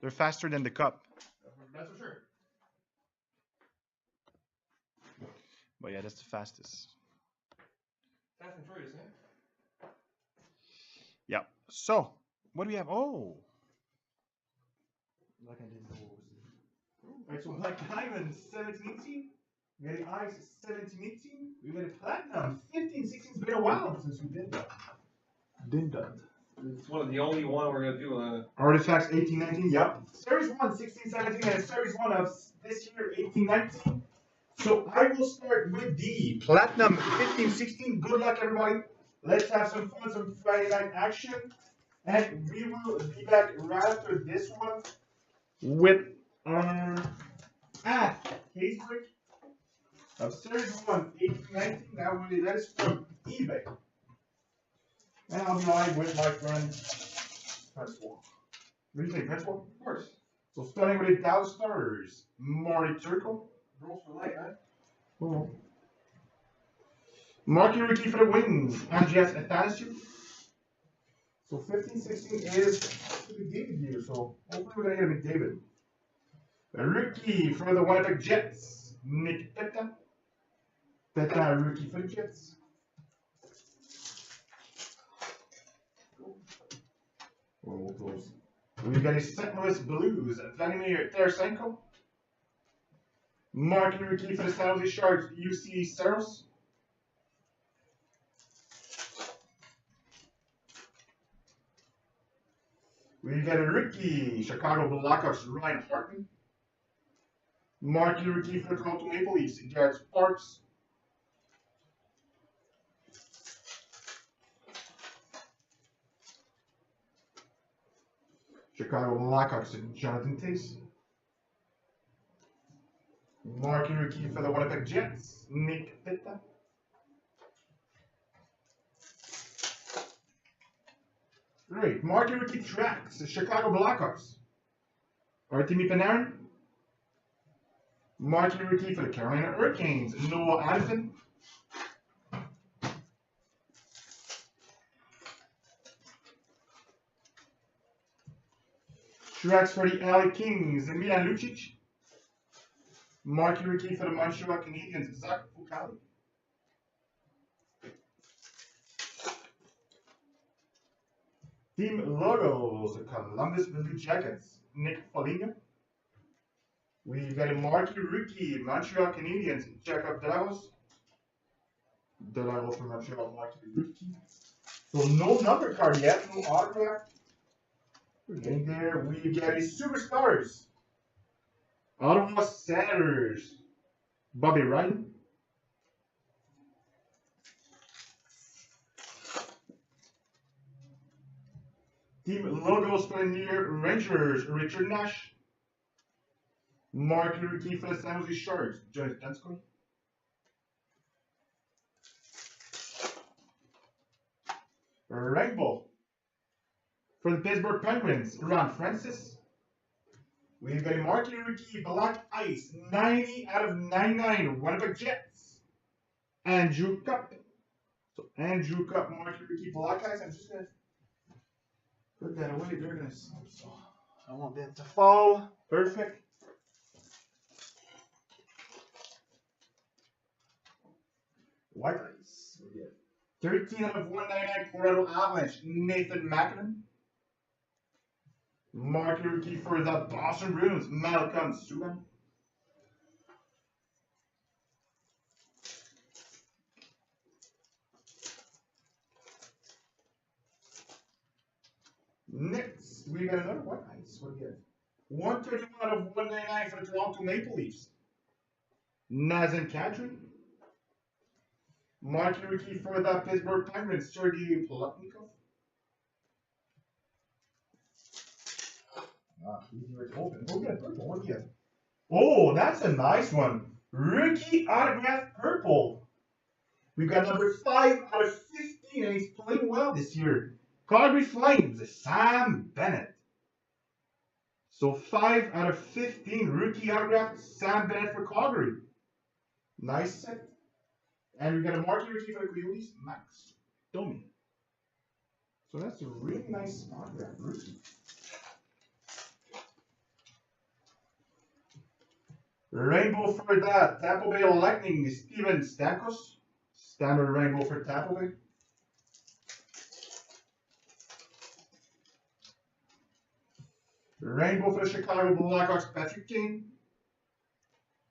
They're faster than the cup. That's for sure. But yeah, that's the fastest. Fast and Furious, eh? Yeah. So, what do we have? Oh. Like I didn't know what was in. Alright, so Black Diamond 1718. We got the Ice 1718. We got a Platinum 1516. It's been a while since we did that. It's one of the only one we're gonna do. Artifacts 1819. Yep. Series 1 1617 and Series 1 of this year 1819. So I will start with the Platinum 1516. Good luck, everybody. Let's have some fun, some Friday night action. And we will be back right after this one with our case break of Series 1 1819. That is from eBay. And I'll be live with my friend Prince4. What do you think, Prince4? Of course. So starting with the Dow Stars, Marty Turco. Rules for life, huh? Oh. Marky Ricky for the Wings, Andreas Athanasiou. So 15-16 is the McDavid here, so hopefully we're going to get a McDavid. A rookie for the Winnipeg Jets, Nick Petta. Petta, rookie for the Jets. Oh, close. We got a St. Louis Blues, Vladimir Tarasenko. Marky rookie for the San Jose Sharks, UC Saros. We got a rookie, Chicago Blackhawks, Ryan Hartman. Marky rookie for the Toronto Maple Leafs, Garrett Sparks. Chicago Blackhawks, Jonathan Tace. Marky rookie for the Winnipeg Jets, Nick Petta. Great. Marky rookie tracks, the Chicago Blackhawks. Artemi Panarin. Marky rookie for the Carolina Hurricanes, Noah Addison. Tracks for the LA Kings, Milan Lucic. Marky rookie for the Montreal Canadiens, Zach Fucale. Team logos, Columbus Blue Jackets, Nick Foligno. We got a marquee rookie, Montreal Canadiens, Jacob Delagos. Delagos from Montreal, marquee rookie. So no number card yet, no autograph. We're getting there. We got a Superstars. Ottawa Senators, Bobby Ryan. Team logos for the New York Rangers, Richard Nash. Marquee rookie for the San Jose Sharks, Jonas Dansko. Rainbow for the Pittsburgh Penguins, Ron Francis. We've got a marquee rookie, Black Ice, 90 out of 99, Winnipeg Jets, Andrew Cup. So Andrew Cup, marquee rookie, Black Ice. I'm just gonna put that away. They're gonna so I want them to fall. Perfect. White Ice. 13 out of 199, Colorado Avalanche, Nathan McKinnon. Marquee rookie for the Boston Bruins, Malcolm Subban. Next, we got another white ice. What do we have? 131 out of 199 for the Toronto Maple Leafs, Nazem Kadri. Marquee rookie for the Pittsburgh Penguins, Sergei Plotnikov. Easier to open. Oh, yeah, purple. What do you have? Oh, that's a nice one. Rookie autograph purple. We've got number 5 out of 15, and he's playing well this year. Calgary Flames, Sam Bennett. So 5 out of 15 rookie autograph, Sam Bennett for Calgary. Nice set. And we got a marquee rookie for the Coyotes, Max Domi. So that's a really nice autograph rookie. Rainbow for that Tampa Bay Lightning, Steven Stamkos. Standard rainbow for Tampa Bay. Rainbow for the Chicago Blackhawks, Patrick Kane.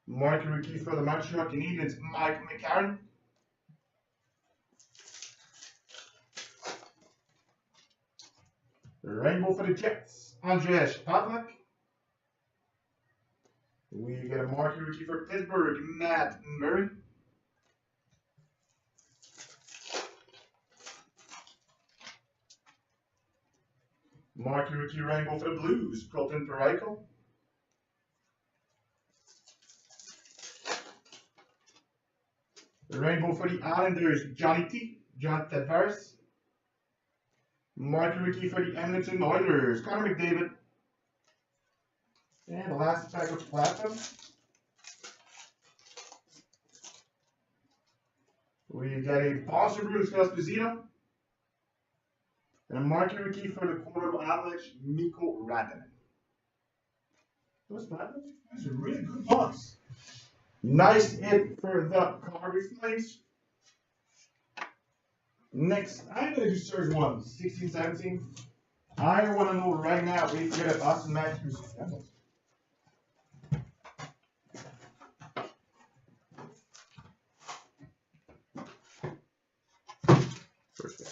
Mark rookie for the Montreal Canadiens, Mike McCarron. Rainbow for the Jets, Andrzej Pavlik. We get a marquee rookie for Pittsburgh, Matt Murray. Marquee rookie rainbow for the Blues, Colton Parayko. Rainbow for the Islanders, John Tavares. Marquee rookie for the Edmonton Oilers, Connor McDavid. And the last pack of platinum. We got a Boston Bruins Esposito. And a marquee rookie for the Colorado Avalanche, Mikko Rantanen. Those platinum? That's a really good box. Nice hit for the Calgary Flames. Next, I'm going to do Surge 1, 16-17. I want to know right now if we get an Auston Matthews. First guy.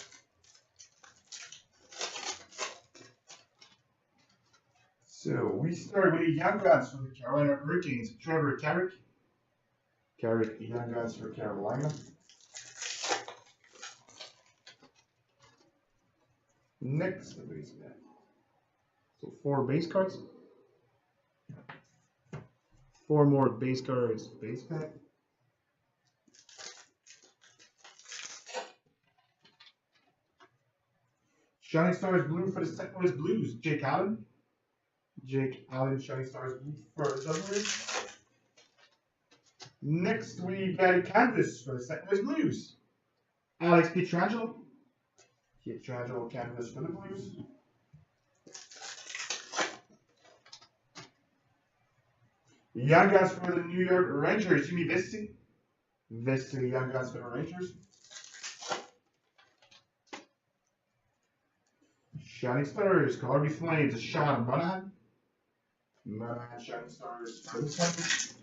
So we start with the young guns from the Carolina Hurricanes, Trevor Carrick. Carrick, the young guns for Carolina. Next, the base pack. So 4 base cards. 4 more base cards, base pack. Shining Stars Blue for the St. Louis Blues, Jake Allen. Jake Allen, Shining Stars Blue for the Blues. Next, we got a canvas for the St. Louis Blues, Alex Pietrangelo. Pietrangelo canvas for the Blues. Young Guns for the New York Rangers, Jimmy Vesey. Vesey, Young Guns for the Rangers. Shining Stars, Calgary Flames, Sean Monahan. Monahan, Shining Stars, Flames.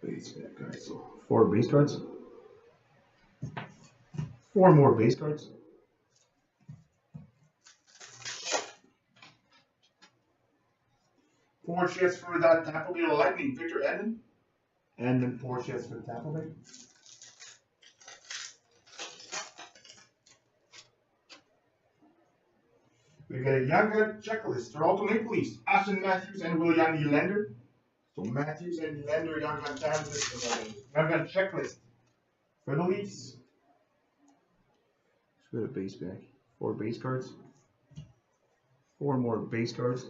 Base pack, guys. So 4 base cards. 4 more base cards. Four chests for that Tampa Bay Lightning, Victor Edmond. And then 4 chests for Tampa Bay. We got a Young Gun checklist, Toronto Maple Leafs, Auston Matthews and William Nylander. So Matthews and Nylander, Young Gun canvas, Young Gun checklist for the Leafs. Let's go to base pack. 4 base cards. 4 more base cards.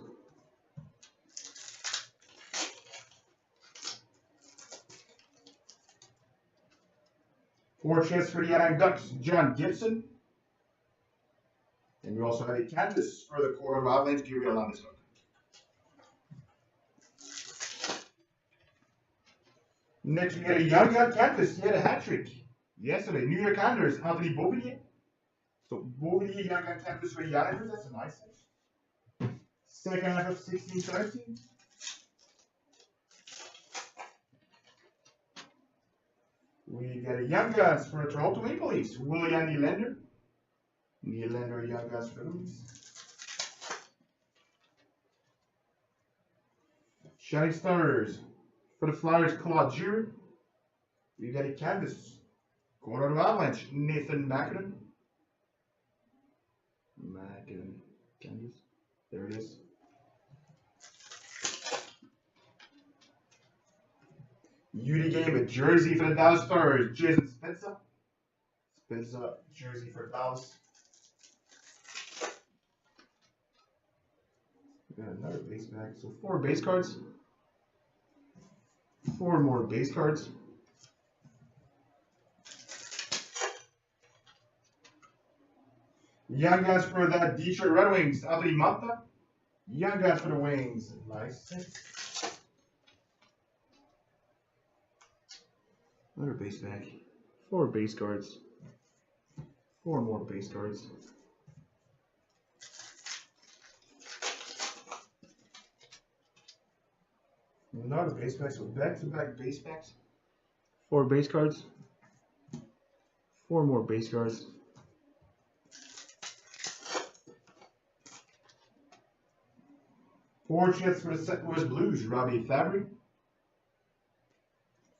Four chests for the Anaheim Ducks, John Gibson. And we also have a canvas for the Colorado Avalanche, Gabriel Landeskog. Next, we got a Young Gun canvas. He had a hat trick yesterday. New York Islanders, Anthony Beauvillier. So Beauvillier, Young Gun canvas for the Islanders. That's a nice set. Second half of 16-17. We got a Young Guns for the Toronto Maple Leafs, William Nylander. Nylander, Young Guns for the Leafs. Shining Stars for the Flyers, Claude Giroux. We got a canvas, Colorado Avalanche, Nathan MacKinnon. MacKinnon canvas. There it is. Udi game, a jersey for the Dallas Stars, Jason Spezza. Spezza, jersey for Dallas. We got another base pack. So 4 base cards. 4 more base cards. Young Guns for the Detroit Red Wings, Anthony Manta. Young Guns for the Wings. Nice. Another base back. 4 base cards. 4 more base cards. Another base pack, so back-to-back base packs. 4 base cards. 4 more base cards. Four chats for the St. Louis Blues. Robbie Fabry.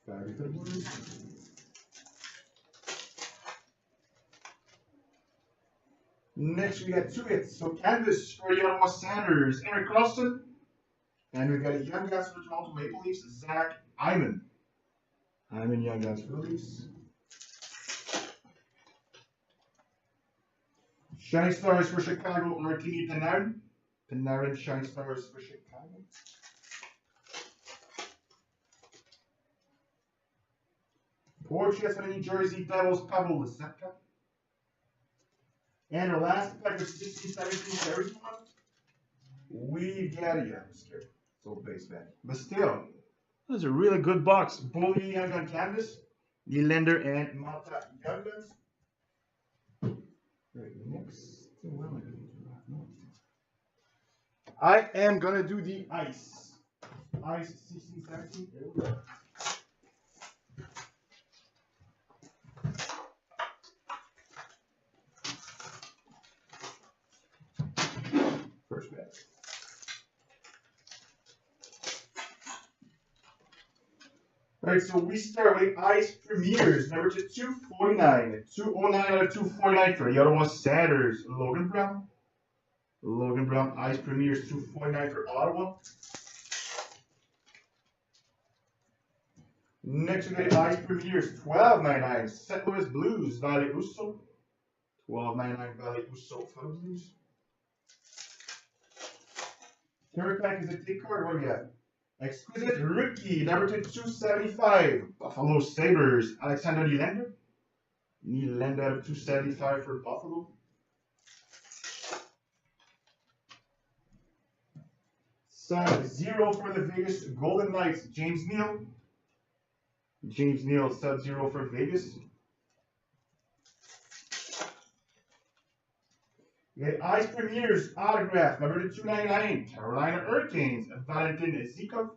Fabry for the Blues. Next, we got 2 hits. So, canvas for the Ottawa Sanders, Eric Carlson. And we've got a Young Guns for the Toronto Maple Leafs, Zach Hyman. Hyman, Young Guns for the Leafs. Shiny Stars for Chicago, Martini Panarin. Panarin, Shiny Stars for Chicago. Porches for the New Jersey Devils, Pavel Lisecka. And our last pack of 16-17 series one, we've got a I'm scared. It's all base back. But still, That's a really good box. Bully Young Gun Canvas, Nylander and Malta Young Guns. Right, next. I am gonna do the ice. Ice 16-17. There we go. First bet. Alright, so we start with Ice Premiers, number 249. 209 out of 249 for the other one, Sanders, Logan Brown. Logan Brown, Ice Premiers, 249 for Ottawa. Next we got Ice Premiers, 12.99. St. Louis Blues, Valley Uso. 12.99 Valley Uso for the Blues. Third pack is a take card. What do we got? Exquisite Rookie, number 275. Buffalo Sabres, Alexander Nylander. Nylander out of 275 for Buffalo. Sub-Zero for the Vegas Golden Knights, James Neal. James Neal, Sub-Zero for Vegas. We got Ice Premiers autograph, number 299, Carolina Hurricanes, Valentin Zikov.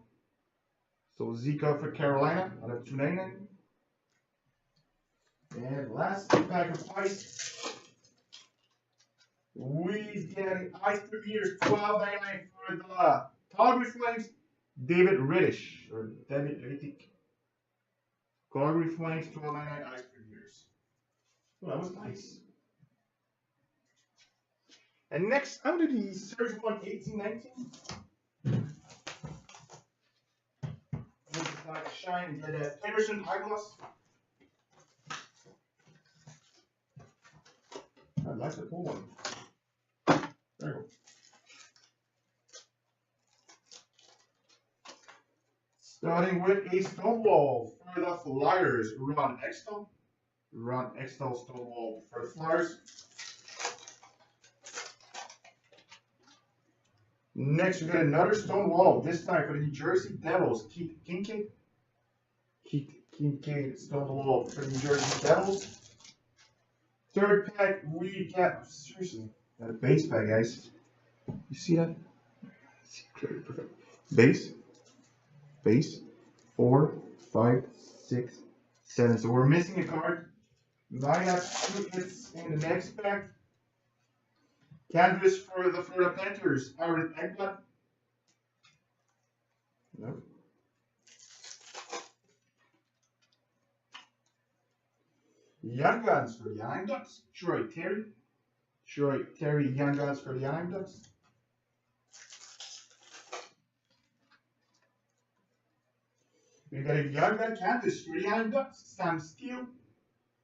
So Zikov for Carolina, out of 299. And last pack of ice. We've got Ice Premiers, 12.99 for the Calgary Flames, David Riddish, or David Riddick. Calgary Flames, 12.99 Ice Premiers. Well, that was nice. And next, I'm going to do the Series 1 18-19. Shine the Peterson eyeglass. I'd like to pull one. There you go. Starting with a Stonewall for the Flyers, Ron Extall. Ron Extall Stonewall for the Flyers. Next, we got another Stonewall, this time for the New Jersey Devils, Keith Kincaid. Keith Kincaid Stonewall for the New Jersey Devils. Third pack, we got, seriously, got a base pack, guys. You see that? Perfect. Base, 4, 5, 6, 7. So we're missing a card. Might have 2 hits in the next pack. Canvas for the Florida Panthers, Aaron Ekblad. Nope. Young Guns for the Anaheim Ducks, Troy Terry. Troy Terry, Young Guns for the Anaheim Ducks. We got a Young Gun Canvas for the Anaheim Ducks, Sam Steele.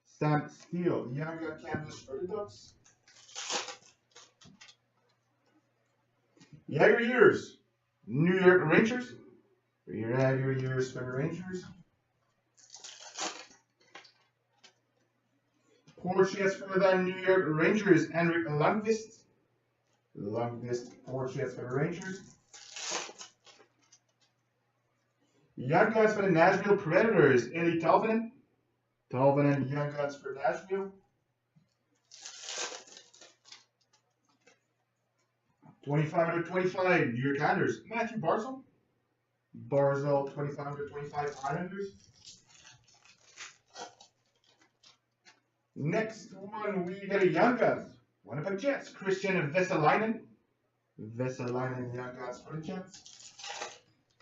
Sam Steele, Young Gun Canvas for the Ducks. Jagger Years, New York Rangers. Jagger Years for the Rangers. Portraits for the New York Rangers, Henrik Lundqvist. Longest portraits for the Rangers. Young Guns for the Nashville Predators, Eeli Tolvanen. Tolvanen, Young Guns for Nashville. 25/25, New York Islanders, Matthew Barzal. Barzal, 25/25, Islanders. Next one, we got a Young Guns. Winnipeg Jets, Christian Vesalainen. Vesalainen, Young Guns for the Jets.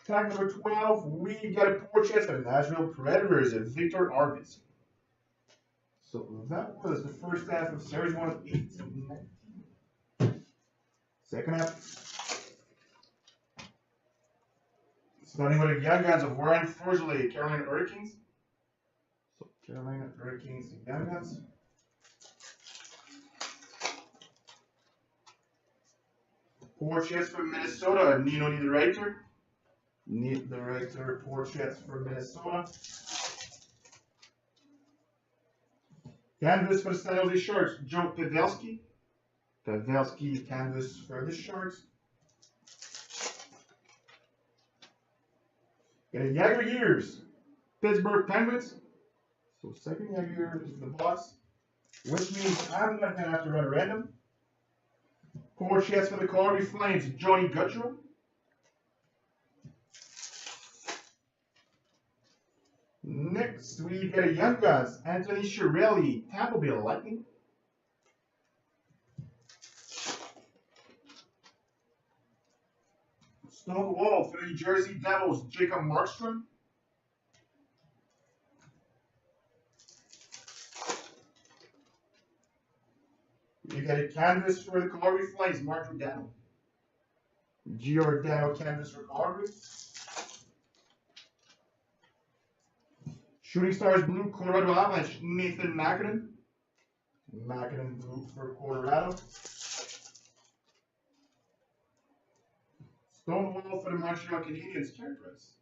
Pack number 12, we got a portrait for the Nashville Predators, Victor Arvidsson. So that was the first half of Series 1 of 18-19. Second half. Starting with the Young Guns of Warren Forsley, Carolina Hurricanes. So Carolina Hurricanes, Young Guns. Portraits for Minnesota, Nino Niederreiter. Niederreiter portraits for Minnesota. Canvas for the San Jose Sharks, Joe Pavelski. Pavelski canvas for the Sharks. Got a Jagger Years, Pittsburgh Penguins. So second Jagger Years is the box, which means I'm not gonna have to run a random. Portraits for the Calgary Flames, Johnny Gaudreau. Next, we got a Young Guns, Anthony Cirelli, Tampa Bay Lightning. Stone Wall for the New Jersey Devils, Jacob Markstrom. You got a canvas for the Calgary Flames, Mark Giordano. Giordano canvas for Calgary. Shooting Stars Blue, Colorado Avalanche, Nathan McKinnon. McKinnon Blue for Colorado. Stonewall for the Montreal Canadiens, Carey Price.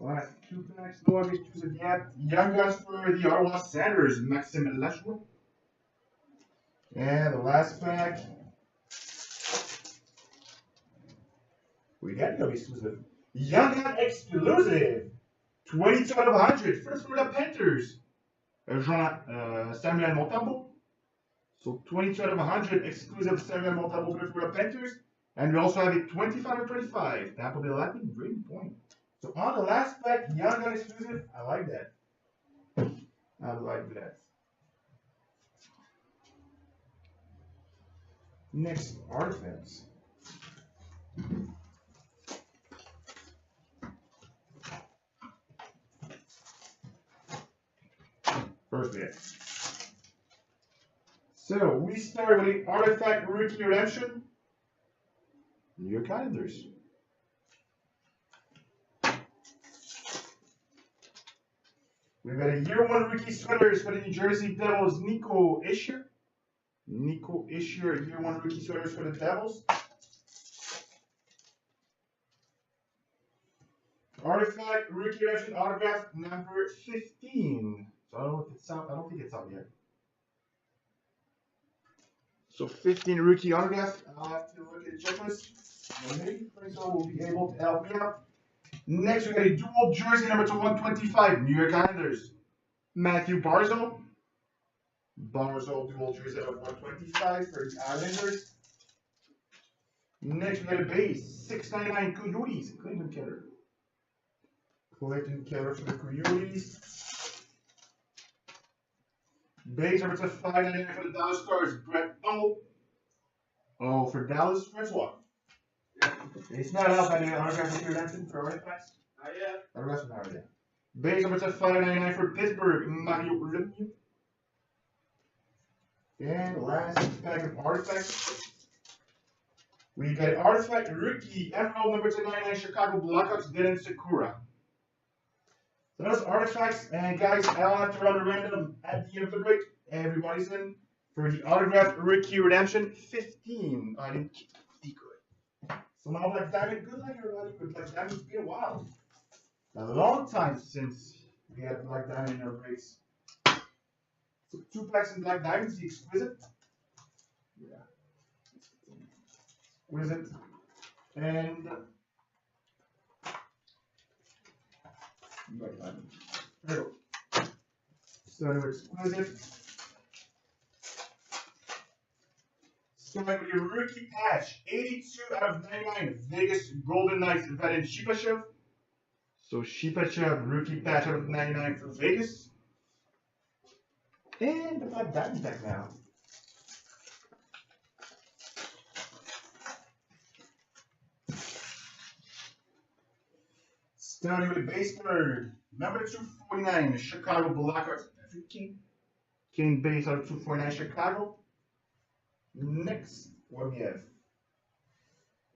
Last two packs, no obvious choosing yet. Young Guns for the Ottawa Senators, Maxime Lajoie. And the last pack, we got no exclusive. Young Gun exclusive, 22/100 for the Florida Panthers. Samuel Montembeault. So 22/100 exclusive Samuel Montembeault for the Florida Panthers. And we also have a 25/25 Tampa Bay Lightning, Brayden Point. So on the last pack, Young Gun exclusive, I like that. I like that. Next, artifacts. First hit. So we start with the Artifact Rookie Redemption. New York Islanders. We've got a Year 1 Rookie Sweaters for the New Jersey Devils, Nico Hischier. Nico Hischier, Year 1 Rookie Sweaters for the Devils. Artifact Rookie Redemption autograph number 15. So I don't know if it's out. I don't think it's out yet. So 15 rookie autograph. I'll have to look at the checklist. And maybe Franco will be able to help me out. Next, we got a dual jersey number to 125, New York Islanders. Matthew Barzal. Barzal dual jersey of 125 for the Islanders. Next, we got a base, 699 Coyotes, Clinton Keller. Clinton Keller for the Coyotes. Base number to 599 for the Dallas Stars, Brett O. Oh, for Dallas, Francois. It's not out by the autograph redemption for artifacts. Not yet. Autographs are not yet. Base number to 599 for Pittsburgh, Mario Lemieux. And last pack of artifacts. We got Artifact Rookie Emerald number 299 Chicago Blackhawks, Dylan Sakura. So those artifacts, and guys, I'll have to run a random at the end of the break. Everybody's in for the autograph Rookie Redemption 15. I didn't keep the good. So now Black Diamond, good luck everybody with Black Diamond. It's been a while. A long time since we had Black Diamond in our breaks. So 2 packs in Black Diamonds, the Exquisite. Yeah. Exquisite. And Black Diamond. there we go. Starting with Exquisite. Starting with your rookie patch, 82 out of 99, Vegas Golden Knights, Vadim Shipachyov. So Shipachyov, rookie patch out of 99 for Vegas. And the Black Diamond pack now. Starting with base card, number 249, Chicago Blackhawks. Kane base out of 249, Chicago. Next, what we have?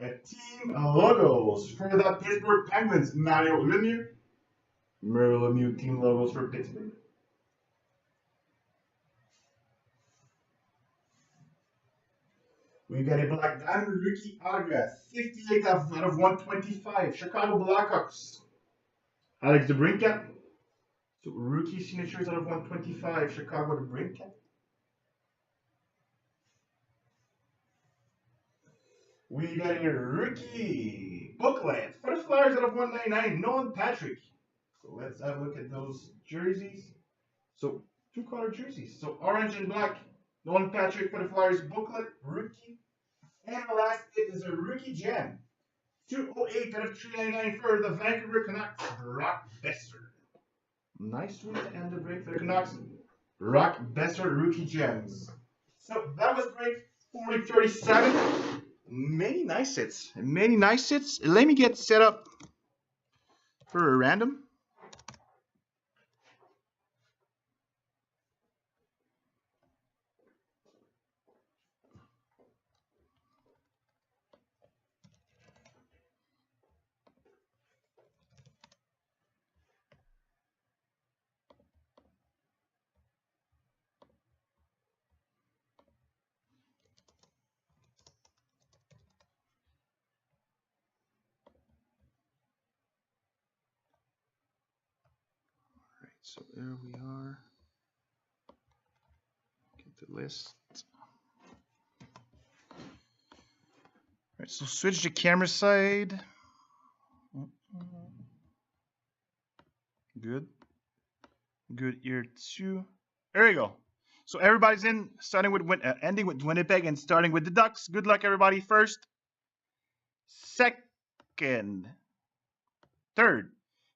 A team logos for the Pittsburgh Penguins, Mario Lemieux. Mario Lemieux team logos for Pittsburgh. We got a Black Diamond rookie autograph, 58 out of 125, Chicago Blackhawks. Alex DeBrincat. So rookie signatures out of 125, Chicago DeBrincat. We got a rookie booklet for the Flyers out of 199, Nolan Patrick. So let's have a look at those jerseys. So 2-color jerseys. So orange and black, Nolan Patrick for the Flyers booklet, rookie. And the last hit is a rookie gem. 208 out of 399 for the Vancouver Canucks, Brock Besser. Nice read and the break for the Canucks. Brock Besser rookie gems. So that was break 4037. Many nice hits. Many nice hits. Let me get set up for a random. So there we are. Get the list. Alright, so switch to camera side. Good. Good here too. There we go. So everybody's in, starting with ending with Winnipeg and starting with the Ducks. Good luck, everybody. First, second, third.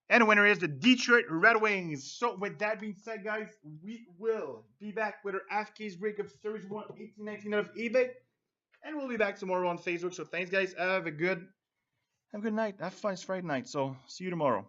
And the winner is the Detroit Red Wings. So with that being said, guys, we will be back with our half-case break of Series 1 1819 out of eBay. And we'll be back tomorrow on Facebook. So thanks, guys. Have a good night. Have fun. It's Friday night. So see you tomorrow.